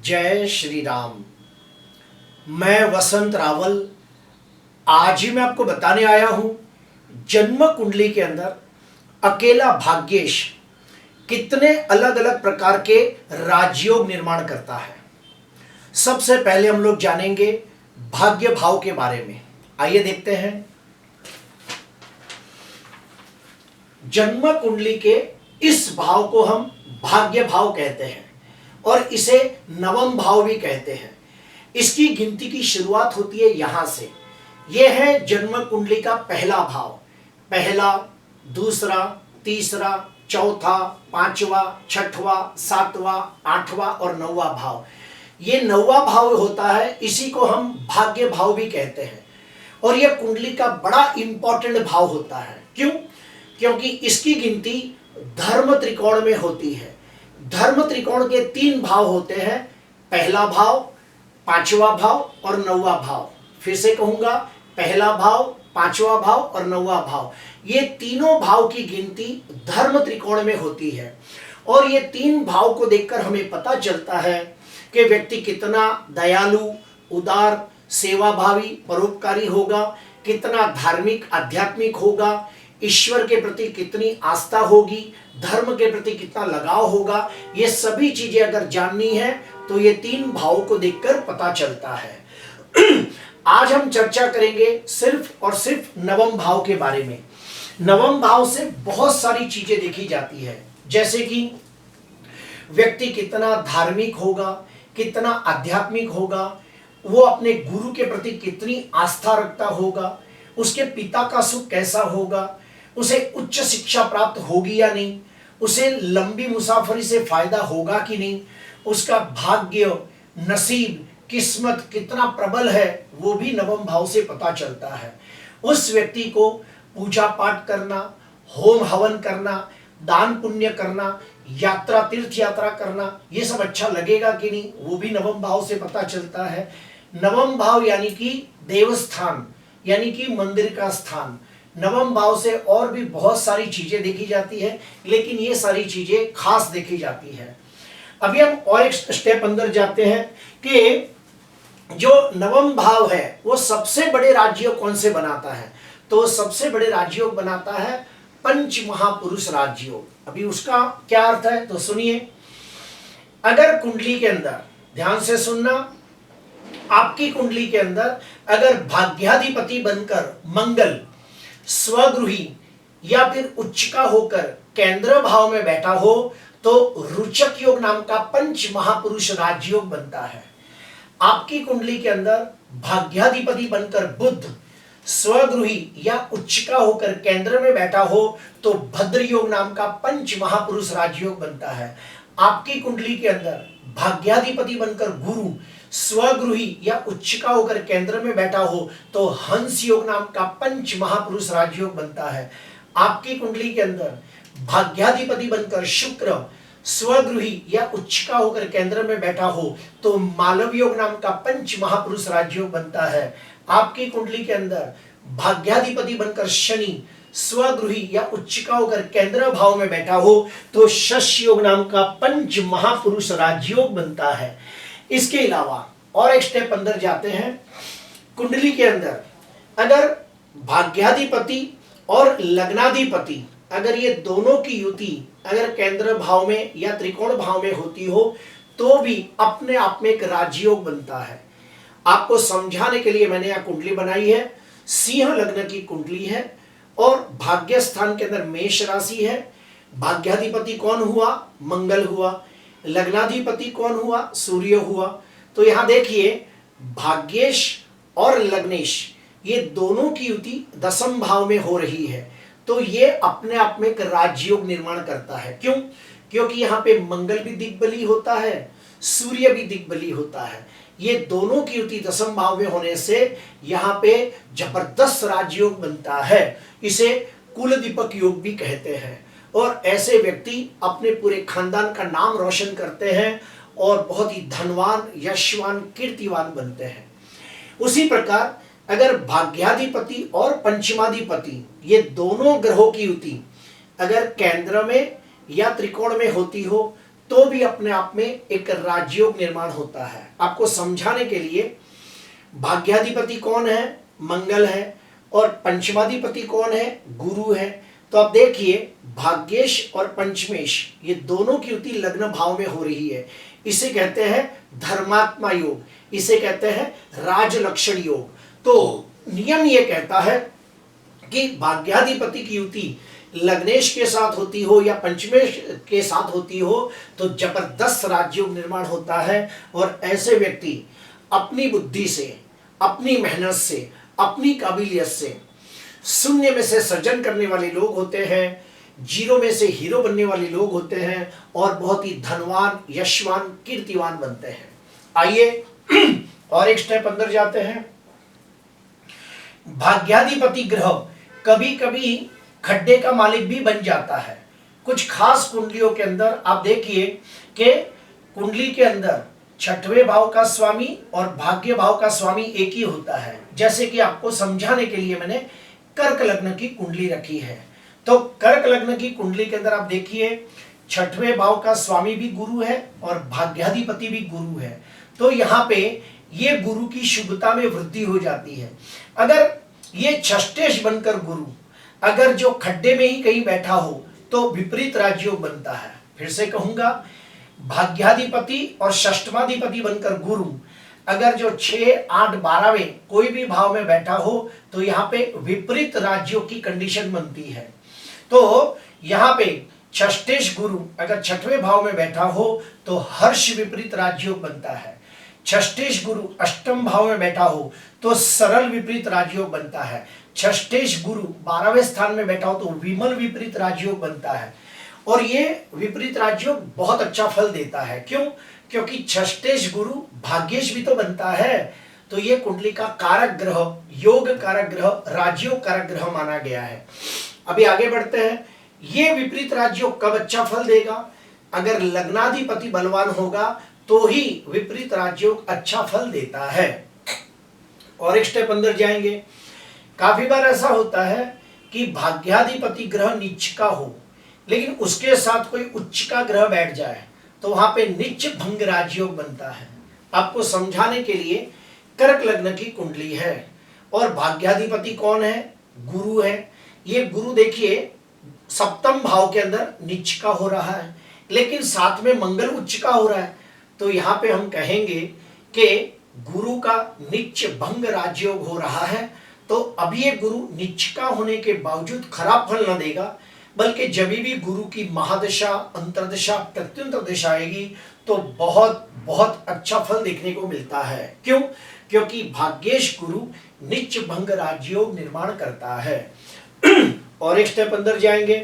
जय श्री राम। मैं वसंत रावल आज ही मैं आपको बताने आया हूं जन्म कुंडली के अंदर अकेला भाग्येश कितने अलग अलग प्रकार के राजयोग निर्माण करता है। सबसे पहले हम लोग जानेंगे भाग्य भाव के बारे में। आइए देखते हैं। जन्म कुंडली के इस भाव को हम भाग्य भाव कहते हैं और इसे नवम भाव भी कहते हैं। इसकी गिनती की शुरुआत होती है यहां से। यह है जन्म कुंडली का पहला भाव। पहला, दूसरा, तीसरा, चौथा, पांचवा, छठवां, सातवां, आठवां और नौवां भाव। ये नौवां भाव होता है, इसी को हम भाग्य भाव भी कहते हैं। और यह कुंडली का बड़ा इंपॉर्टेंट भाव होता है। क्यों? क्योंकि इसकी गिनती धर्म त्रिकोण में होती है। धर्म त्रिकोण के 3 भाव होते हैं, पहला भाव, पांचवा भाव और नौवां भाव। फिर से कहूंगा, पहला भाव, पांचवा भाव और नौवां भाव। ये तीनों भाव की गिनती धर्म त्रिकोण में होती है। और ये 3 भाव को देखकर हमें पता चलता है कि व्यक्ति कितना दयालु, उदार, सेवाभावी, परोपकारी होगा, कितना धार्मिक, आध्यात्मिक होगा, ईश्वर के प्रति कितनी आस्था होगी, धर्म के प्रति कितना लगाव होगा। ये सभी चीजें अगर जाननी है तो ये 3 भावों को देखकर पता चलता है। आज हम चर्चा करेंगे सिर्फ और सिर्फ नवम भाव के बारे में। नवम भाव से बहुत सारी चीजें देखी जाती है, जैसे कि व्यक्ति कितना धार्मिक होगा, कितना आध्यात्मिक होगा, वो अपने गुरु के प्रति कितनी आस्था रखता होगा, उसके पिता का सुख कैसा होगा, उसे उच्च शिक्षा प्राप्त होगी या नहीं, उसे लंबी मुसाफरी से फायदा होगा कि नहीं, उसका भाग्य, नसीब, किस्मत कितना प्रबल है, वो भी नवम भाव से पता चलता है। उस व्यक्ति को पूजा पाठ करना, होम हवन करना, दान पुण्य करना, यात्रा, तीर्थ यात्रा करना, ये सब अच्छा लगेगा कि नहीं, वो भी नवम भाव से पता चलता है। नवम भाव यानी कि देवस्थान, यानी कि मंदिर का स्थान। नवम भाव से और भी बहुत सारी चीजें देखी जाती है, लेकिन ये सारी चीजें खास देखी जाती है। अभी हम और एक स्टेप अंदर जाते हैं कि जो नवम भाव है वो सबसे बड़े राजयोग कौन से बनाता है। तो सबसे बड़े राजयोग बनाता है पंच महापुरुष राजयोग। अभी उसका क्या अर्थ है तो सुनिए। अगर कुंडली के अंदर, ध्यान से सुनना, आपकी कुंडली के अंदर अगर भाग्याधिपति बनकर मंगल स्वगृही या फिर उच्चका होकर केंद्र भाव में बैठा हो तो रुचक योग नाम का पंच महापुरुष राजयोग बनता है। आपकी कुंडली के अंदर भाग्याधिपति बनकर बुध स्वगृही या उच्चका होकर केंद्र में बैठा हो तो भद्र योग नाम का पंच महापुरुष राजयोग बनता है। आपकी कुंडली के अंदर भाग्याधिपति बनकर गुरु स्वगृही या उच्चका होकर केंद्र में बैठा हो तो हंस योग नाम का पंच महापुरुष राजयोग बनता है। आपकी कुंडली के अंदर भाग्याधिपति बनकर शुक्र स्वगृही या उच्चका होकर केंद्र में बैठा हो तो मालव योग नाम का पंच महापुरुष राजयोग बनता है। आपकी कुंडली के अंदर भाग्याधिपति बनकर शनि स्वगृही या उच्चका होकर केंद्र भाव में बैठा हो तो शश योग नाम का पंच महापुरुष राजयोग बनता है। इसके अलावा और एक स्टेप अंदर जाते हैं। कुंडली के अंदर अगर भाग्याधिपति और लग्नाधिपति, अगर ये दोनों की युति अगर केंद्र भाव में या त्रिकोण भाव में होती हो तो भी अपने आप में एक राजयोग बनता है। आपको समझाने के लिए मैंने यह कुंडली बनाई है। सिंह लग्न की कुंडली है और भाग्य स्थान के अंदर मेष राशि है। भाग्याधिपति कौन हुआ? मंगल हुआ। लग्नाधिपति कौन हुआ? सूर्य हुआ। तो यहां देखिए, भाग्येश और लग्नेश ये दोनों की युति 10वें भाव में हो रही है तो ये अपने आप में एक राजयोग निर्माण करता है। क्यों? क्योंकि यहाँ पे मंगल भी दिग्बली होता है, सूर्य भी दिग्बली होता है। ये दोनों की युति 10वें भाव में होने से यहाँ पे जबरदस्त राजयोग बनता है। इसे कुल दीपक योग भी कहते हैं। और ऐसे व्यक्ति अपने पूरे खानदान का नाम रोशन करते हैं और बहुत ही धनवान, यशवान, कीर्तिवान बनते हैं। उसी प्रकार अगर भाग्याधिपति और पंचमाधिपति ये दोनों ग्रहों की युति अगर केंद्र में या त्रिकोण में होती हो तो भी अपने आप में एक राजयोग निर्माण होता है। आपको समझाने के लिए, भाग्याधिपति कौन है? मंगल है। और पंचमाधिपति कौन है? गुरु है। तो आप देखिए, भाग्येश और पंचमेश ये दोनों की युति लग्न भाव में हो रही है। इसे कहते हैं धर्मात्मा योग, इसे कहते हैं राजलक्षण योग। तो नियम ये कहता है कि भाग्याधिपति की युति लग्नेश के साथ होती हो या पंचमेश के साथ होती हो तो जबरदस्त राजयोग निर्माण होता है। और ऐसे व्यक्ति अपनी बुद्धि से, अपनी मेहनत से, अपनी काबिलियत से शून्य में से सृजन करने वाले लोग होते हैं, जीरो में से हीरो बनने वाले लोग होते हैं और बहुत ही धनवान, यशवान, कीर्तिवान बनते हैं। आइए और एक स्टेप अंदर जाते हैं। भाग्याधिपति ग्रह कभी कभी खड्डे का मालिक भी बन जाता है। कुछ खास कुंडलियों के अंदर आप देखिए कि कुंडली के अंदर छठवें भाव का स्वामी और भाग्य भाव का स्वामी एक ही होता है। जैसे कि आपको समझाने के लिए मैंने कर्क लग्न की कुंडली रखी है। तो कर्क लग्न की कुंडली के अंदर आप देखिए, छठवें भाव का स्वामी भी गुरु है और भाग्याधिपति भी गुरु है। तो यहाँ पे ये गुरु की शुभता में वृद्धि हो जाती है। अगर ये षष्ठेश बनकर गुरु अगर जो खड्डे में ही कहीं बैठा हो तो विपरीत राजयोग बनता है। फिर से कहूंगा, भाग्याधिपति और षष्ठमाधिपति बनकर गुरु अगर जो 6, 8, 12वें कोई भी भाव में बैठा हो तो यहाँ पे विपरीत राजयोग की कंडीशन बनती है। तो यहाँ पे षष्ठेश गुरु अगर छठवें भाव में बैठा हो तो हर्ष विपरीत राजयोग बनता है। षष्ठेश गुरु अष्टम भाव में बैठा हो तो सरल विपरीत राजयोग बनता है। षष्ठेश गुरु 12वें स्थान में बैठा हो तो विमल विपरीत राजयोग बनता है। और ये विपरीत राजयोग बहुत अच्छा फल देता है। क्यों? क्योंकि षष्ठेश गुरु भाग्येश भी तो बनता है। तो ये कुंडली का कारक ग्रह, योग कारक ग्रह, राजयोग कारक ग्रह माना गया है। अभी आगे बढ़ते हैं। ये विपरीत राजयोग कब अच्छा फल देगा? अगर लग्नाधिपति बलवान होगा तो ही विपरीत राजयोग अच्छा फल देता है। और एक स्टेप अंदर जाएंगे। काफी बार ऐसा होता है कि भाग्याधिपति ग्रह नीच का हो लेकिन उसके साथ कोई उच्च का ग्रह बैठ जाए तो वहां पे नीच भंग राजयोग बनता है। आपको समझाने के लिए, कर्क लग्न की कुंडली है और भाग्याधिपति कौन है? गुरु है। ये गुरु देखिए सप्तम भाव के अंदर नीच का हो रहा है लेकिन साथ में मंगल उच्च का हो रहा है। तो यहाँ पे हम कहेंगे कि गुरु का नीच भंग राजयोग हो रहा है। तो अभी ये गुरु नीच का होने के बावजूद खराब फल न देगा, बल्कि जब भी गुरु की महादशा, अंतरदशा, प्रत्युंतर दशा आएगी तो बहुत बहुत अच्छा फल देखने को मिलता है। क्यों? क्योंकि भाग्येश गुरु नीच भंग राजयोग निर्माण करता है। और एक स्टेप अंदर जाएंगे।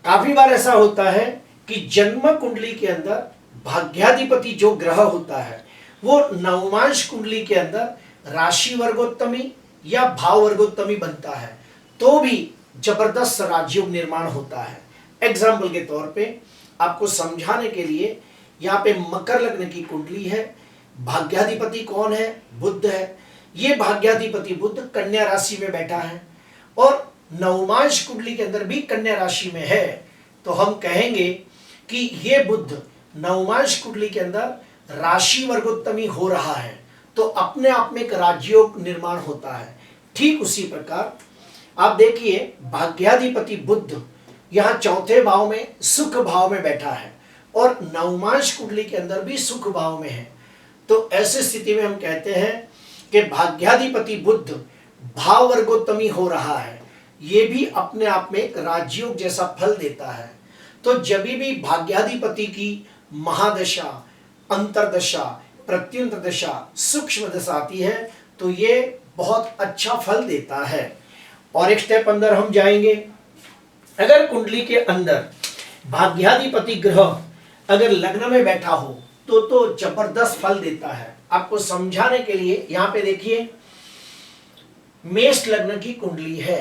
काफी बार ऐसा होता है कि जन्म कुंडली के अंदर भाग्याधिपति जो ग्रह होता है वो नवमांश कुंडली के अंदर राशि वर्गोत्तमी या भाव वर्गोत्तमी बनता है तो भी जबरदस्त राजयोग निर्माण होता है। एग्जाम्पल के तौर पे आपको समझाने के लिए, यहाँ पे मकर लग्न की कुंडली है। भाग्याधिपति कौन है? बुध है। ये भाग्याधिपति बुध कन्या राशि में बैठा है और नवमांश कुंडली के अंदर भी कन्या राशि में है। तो हम कहेंगे कि ये बुध नवमांश कुंडली के अंदर राशि वर्गोत्तमी हो रहा है तो अपने आप में एक राजयोग निर्माण होता है। ठीक उसी प्रकार आप देखिए, भाग्याधिपति बुध यहाँ चौथे भाव में सुख भाव में बैठा है और नवमांश कुंडली के अंदर भी सुख भाव में है। तो ऐसी स्थिति में हम कहते हैं कि भाग्याधिपति बुध भाव वर्गोत्तमी हो रहा है। ये भी अपने आप में एक राजयोग जैसा फल देता है। तो जब भी भाग्याधिपति की महादशा, अंतरदशा, प्रत्युंतर दशा, सूक्ष्म दशा आती है तो ये बहुत अच्छा फल देता है। और एक स्टेप अंदर हम जाएंगे। अगर कुंडली के अंदर भाग्याधिपति ग्रह अगर लग्न में बैठा हो तो जबरदस्त फल देता है। आपको समझाने के लिए यहाँ पे देखिए, मेष लग्न की कुंडली है।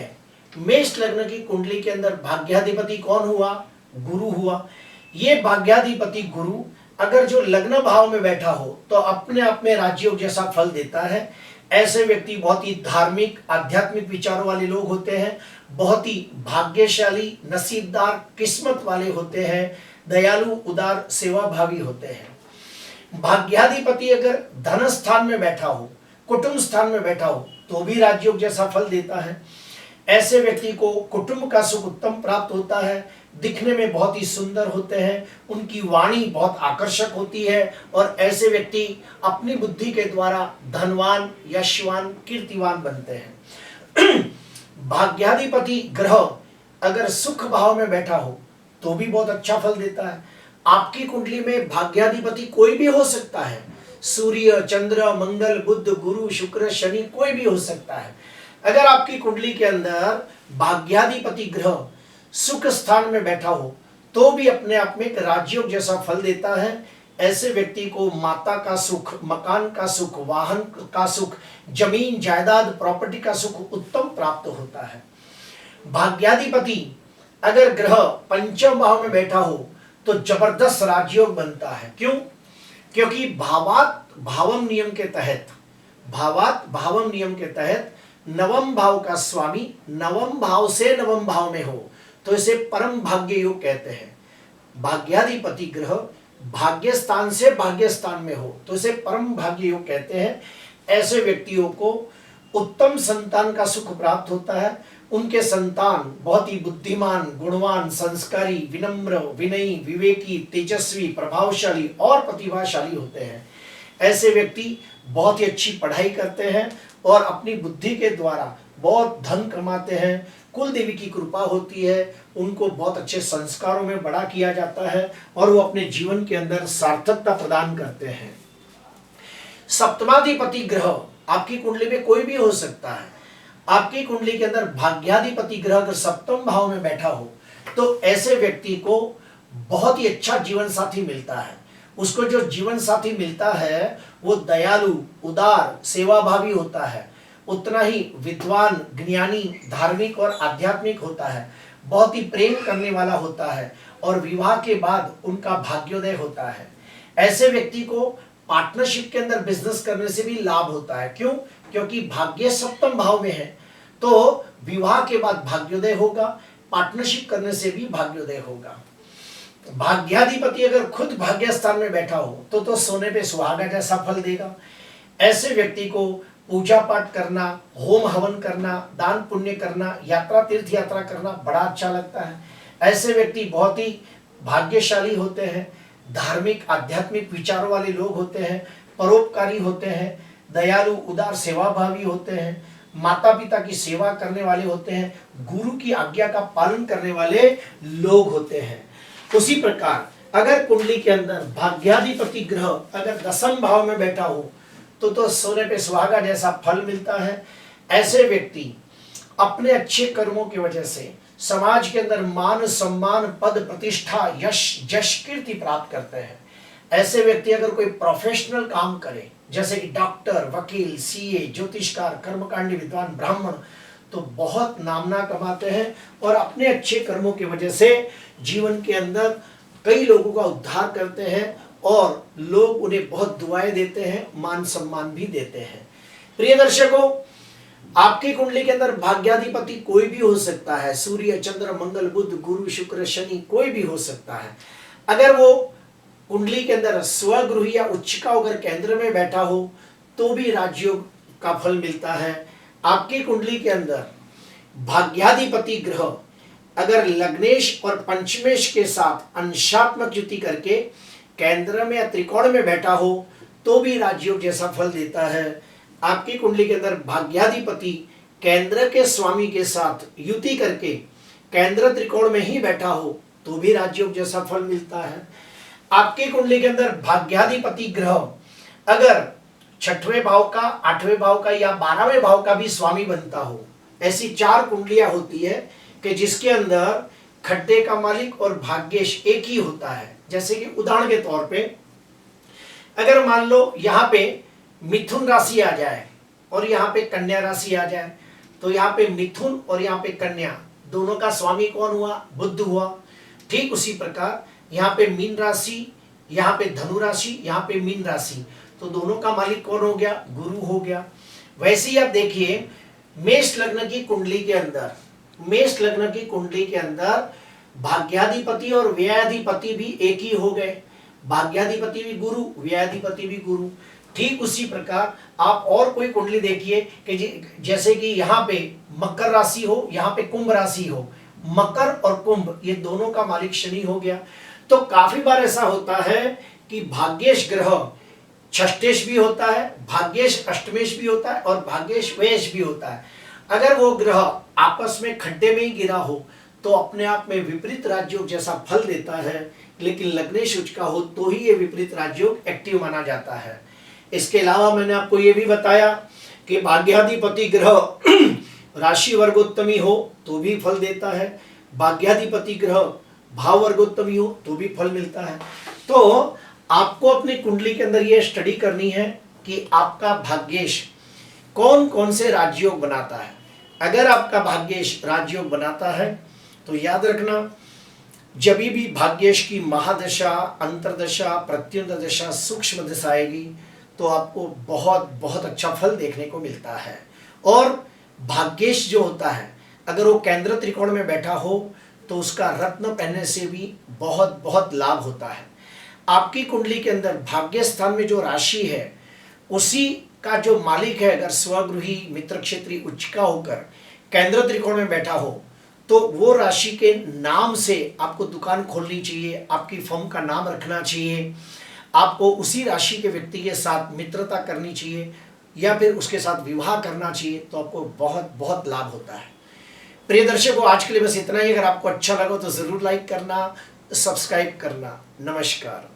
मेष लग्न की कुंडली के अंदर भाग्याधिपति कौन हुआ? गुरु हुआ। ये भाग्याधिपति गुरु अगर जो लग्न भाव में बैठा हो तो अपने आप में राजयोग जैसा फल देता है। ऐसे व्यक्ति बहुत ही धार्मिक, आध्यात्मिक विचारों वाले लोग होते हैं, बहुत ही भाग्यशाली, नसीबदार, किस्मत वाले होते हैं, दयालु, उदार, सेवाभावी होते हैं। भाग्याधिपति अगर धन स्थान में बैठा हो, कुटुंब स्थान में बैठा हो, तो भी राजयोग जैसा फल देता है। ऐसे व्यक्ति को कुटुंब का सुख उत्तम प्राप्त होता है, दिखने में बहुत ही सुंदर होते हैं, उनकी वाणी बहुत आकर्षक होती है और ऐसे व्यक्ति अपनी बुद्धि के द्वारा धनवान, यशवान, कीर्तिवान बनते हैं। भाग्याधिपति ग्रह अगर सुख भाव में बैठा हो तो भी बहुत अच्छा फल देता है। आपकी कुंडली में भाग्याधिपति कोई भी हो सकता है, सूर्य, चंद्र, मंगल, बुध, गुरु, शुक्र, शनि, कोई भी हो सकता है। अगर आपकी कुंडली के अंदर भाग्याधिपति ग्रह सुख स्थान में बैठा हो तो भी अपने आप में एक राजयोग जैसा फल देता है। ऐसे व्यक्ति को माता का सुख, मकान का सुख, वाहन का सुख, जमीन जायदाद, प्रॉपर्टी का सुख उत्तम प्राप्त होता है। भाग्याधिपति अगर ग्रह पंचम भाव में बैठा हो तो जबरदस्त राजयोग बनता है। क्यों? क्योंकि भावात भावम नियम के तहत नवम भाव का स्वामी नवम भाव से नवम भाव में हो तो इसे परम भाग्य योग कहते हैं। भाग्याधिपति ग्रह भाग्य स्थान से भाग्य स्थान में हो तो इसे परम भाग्य योग कहते हैं। ऐसे व्यक्तियों को उत्तम संतान का सुख प्राप्त होता है। उनके संतान बहुत ही बुद्धिमान, गुणवान, संस्कारी, विनम्र, विनयी, विवेकी, तेजस्वी, प्रभावशाली और प्रतिभाशाली होते हैं। ऐसे व्यक्ति बहुत ही अच्छी पढ़ाई करते हैं और अपनी बुद्धि के द्वारा बहुत धन कमाते हैं। कुल देवी की कृपा होती है, उनको बहुत अच्छे संस्कारों में बड़ा किया जाता है और वो अपने जीवन के अंदर सार्थकता प्रदान करते हैं। सप्तमाधिपति ग्रह आपकी कुंडली में कोई भी हो सकता है। आपकी कुंडली के अंदर भाग्याधिपति ग्रह अगर सप्तम भाव में बैठा हो तो ऐसे व्यक्ति को बहुत ही अच्छा जीवन साथी मिलता है। उसको जो जीवन साथी मिलता है वो दयालु, उदार, सेवाभावी होता है, उतना ही विद्वान, ज्ञानी, धार्मिक और आध्यात्मिक होता है, बहुत ही प्रेम करने वाला होता है और विवाह के बाद उनका भाग्योदय होता है। ऐसे व्यक्ति को पार्टनरशिप के अंदर बिजनेस करने से भी लाभ होता है। क्यों? क्योंकि भाग्य सप्तम भाव में है तो विवाह के बाद भाग्योदय होगा, पार्टनरशिप करने से भी भाग्योदय होगा। भाग्याधिपति अगर खुद भाग्य स्थान में बैठा हो तो सोने पे सुहागा जैसा फल देगा। ऐसे व्यक्ति को पूजा पाठ करना, होम हवन करना, दान पुण्य करना, यात्रा, तीर्थ यात्रा करना बड़ा अच्छा लगता है। ऐसे व्यक्ति बहुत ही भाग्यशाली होते हैं, धार्मिक, आध्यात्मिक विचारों वाले लोग होते हैं, परोपकारी होते हैं, दयालु, उदार, सेवाभावी होते हैं, माता पिता की सेवा करने वाले होते हैं, गुरु की आज्ञा का पालन करने वाले लोग होते हैं। उसी प्रकार अगर कुंडली के अंदर भाग्याधिपति ग्रह अगर दसम भाव में बैठा हो तो सोने पे सुहागा जैसा फल मिलता है। ऐसे व्यक्ति अपने अच्छे कर्मों की वजह से समाज के अंदर मान, सम्मान, पद, प्रतिष्ठा, यश, जश, कीर्ति प्राप्त करते हैं। ऐसे व्यक्ति अगर कोई प्रोफेशनल काम करे जैसे कि डॉक्टर, वकील, सीए, ज्योतिषकार, कर्मकांडी, विद्वान, ब्राह्मण, तो बहुत नामना कमाते हैं और अपने अच्छे कर्मों की वजह से जीवन के अंदर कई लोगों का उद्धार करते हैं और लोग उन्हें बहुत दुआएं देते हैं, मान सम्मान भी देते हैं। प्रिय दर्शकों, आपकी कुंडली के अंदर भाग्याधिपति कोई भी हो सकता है। सूर्य, चंद्र, मंगल, बुध, गुरु, शुक्र, शनि, कोई भी हो सकता है। अगर वो कुंडली के अंदर स्वगृह या उच्चिका होकर केंद्र में बैठा हो तो भी राजयोग का फल मिलता है। आपकी कुंडली के अंदर भाग्याधिपति ग्रह अगर लग्नेश और पंचमेश के साथ अंशात्मक युति करके केंद्र में या त्रिकोण में बैठा हो तो भी राजयोग जैसा फल देता है। आपकी कुंडली के अंदर भाग्याधिपति केंद्र के स्वामी के साथ युति करके केंद्र त्रिकोण में ही बैठा हो तो भी राजयोग जैसा फल मिलता है। आपकी कुंडली के अंदर भाग्याधिपति ग्रह अगर छठवें भाव का, आठवें भाव का या 12वें भाव का भी स्वामी बनता हो, ऐसी 4 कुंडलियां होती है कि जिसके अंदर खड्डे का मालिक और भाग्येश एक ही होता है। जैसे कि उदाहरण के तौर पे अगर मान लो यहाँ पे मिथुन राशि आ जाए और यहाँ पे कन्या राशि आ जाए तो यहाँ पे मिथुन और यहाँ पे कन्या दोनों का स्वामी कौन हुआ? बुध हुआ। ठीक उसी प्रकार यहाँ पे मीन राशि, यहाँ पे धनु राशि, यहाँ पे मीन राशि, तो दोनों का मालिक कौन हो गया? गुरु हो गया। वैसे ही आप देखिए मेष लग्न की कुंडली के अंदर भाग्याधिपति और व्ययाधिपति भी एक ही हो गए, भाग्याधिपति भी गुरु, व्ययाधिपति भी गुरु। ठीक उसी प्रकार आप और कोई कुंडली देखिए कि जैसे कि यहाँ पे मकर राशि हो, यहाँ पे कुंभ राशि हो, मकर और कुंभ ये दोनों का मालिक शनि हो गया। तो काफी बार ऐसा होता है कि भाग्येश ग्रह षष्ठेश भी होता है, भाग्येश अष्टमेश भी होता है और भाग्येश व्ययेश भी होता है। अगर वो ग्रह आपस में खड्डे में ही गिरा हो तो अपने आप में विपरीत राजयोग जैसा फल देता है, लेकिन लग्नेश उच्च का हो तो ही ये विपरीत राजयोग एक्टिव माना जाता है। इसके अलावा मैंने आपको ये भी बताया कि भाग्याधिपति ग्रह राशि वर्गोत्तमी हो तो भी फल देता है, भाग्याधिपति ग्रह भाव वर्गोत्तमी हो तो भी फल मिलता है। तो आपको अपनी कुंडली के अंदर ये स्टडी करनी है कि आपका भाग्येश कौन कौन से राजयोग बनाता है। अगर आपका भाग्येश राजयोग बनाता है तो याद रखना, जब भी भाग्येश की महादशा, अंतरदशा, प्रत्युंत दशा, सूक्ष्म दशा आएगी तो आपको बहुत बहुत अच्छा फल देखने को मिलता है। और भाग्येश जो होता है अगर वो केंद्र त्रिकोण में बैठा हो तो उसका रत्न पहनने से भी बहुत बहुत लाभ होता है। आपकी कुंडली के अंदर भाग्य स्थान में जो राशि है उसी का जो मालिक है अगर स्वगृही मित्र क्षेत्री उच्च का होकर केंद्र त्रिकोण में बैठा हो तो वो राशि के नाम से आपको दुकान खोलनी चाहिए, आपकी फर्म का नाम रखना चाहिए, आपको उसी राशि के व्यक्ति के साथ मित्रता करनी चाहिए या फिर उसके साथ विवाह करना चाहिए, तो आपको बहुत बहुत लाभ होता है। प्रिय दर्शकों, आज के लिए बस इतना ही। अगर आपको अच्छा लगा तो ज़रूर लाइक करना, सब्सक्राइब करना। नमस्कार।